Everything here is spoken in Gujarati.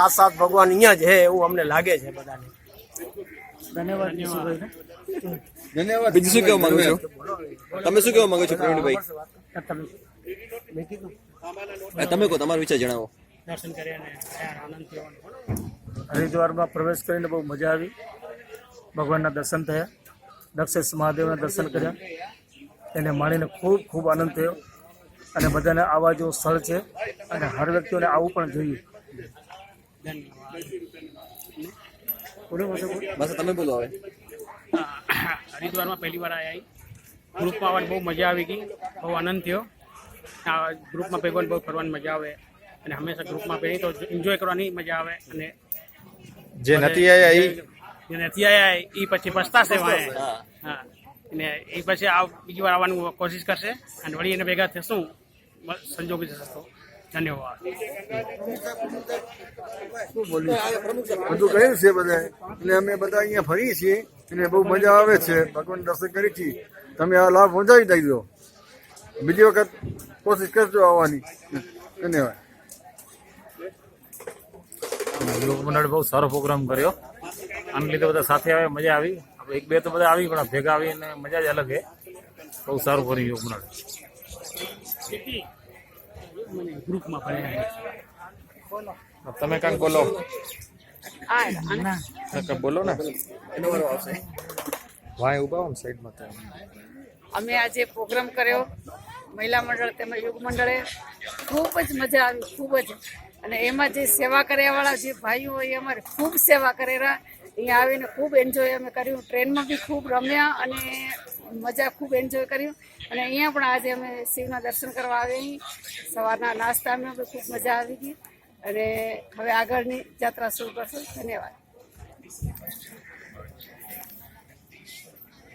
સાક્ષાત ભગવાન અહીંયા જ હે એવું અમને લાગે છે બધાને. ધન્યવાદ. ધન્યવાદ. બીજું શું કહેવા માંગો છો? તમે શું કહેવા માંગો છો પ્રવીણભાઈ? તમે કહો, તમારો વિચાર જણાવો. દર્શન કર્યા ને આનંદ થયો. હરિદ્વારમાં પ્રવેશ કરીને બહુ મજા આવી. ભગવાનના દર્શન થયા, દક્ષેશ મહાદેવના દર્શન કર્યા, એને માણીને ખૂબ ખૂબ આનંદ થયો. અને બધાને આવા જેવું સ્થળ છે અને હર વ્યક્તિઓને આવું પણ જોઈએ. બસ તમે બોલો હવે. હરિદ્વારમાં પહેલી વાર આવ્યા, ગ્રુપમાં આવવાની બહુ મજા આવી ગઈ, બહુ આનંદ થયો. ગ્રુપમાં ભેગો બહુ ફરવાની મજા આવે અને હંમેશા ગ્રુપમાં ભેગી તો એન્જોય કરવાની મજા આવે. અને જે નથી આવ્યા એ પછી પછતાશે વાંહે. હા, અને એ પછી બીજી વાર આવવાની કોશિશ કરશે અને વળી એને ભેગા થશું સંજોગ જશે તો. ધન્યવાદ. બધું કહ્યું છે બધા, એટલે અમે બધા અહીંયા ફરીએ છીએ અને બહુ મજા આવે છે. ભગવાન દર્શન કરી છીએ. તમે આ લાભ પહોંચાડી દઈજો. બીજી વખત કોશિશ કરજો આવવાની. ધન્યવાદ. યોગ મંડળ બહુ સારો પ્રોગ્રામ કર્યો. આને લીધે બધા સાથે આવે, મજા આવી. એક બે તો બધા આવી પણ ભેગા આવીને મજા જ અલગ છે. બહુ સારું કર્યું યોગ મંડળ. ગ્રુપમાં ફર્યા. તમે કાંઈક બોલો. બોલો ને. વાય ઉભા હો સાઈડમાં. તો અમે આજે પ્રોગ્રામ કર્યો મહિલા મંડળ તેમજ યુગ મંડળે. ખૂબ જ મજા આવી, ખૂબ જ. અને એમાં જે સેવા કર્યાવાળા જે ભાઈઓ હોય એ અમારે ખૂબ સેવા કરેલા. અહીંયા આવીને ખૂબ એન્જોય અમે કર્યું. ટ્રેનમાં બી ખૂબ રમ્યા અને મજા ખૂબ એન્જોય કર્યું. અને અહીંયા પણ આજે અમે શિવના દર્શન કરવા આવી. સવારના નાસ્તામાં બી ખૂબ મજા આવી ગઈ. અને હવે આગળની યાત્રા શરૂ કરશું. ધન્યવાદ.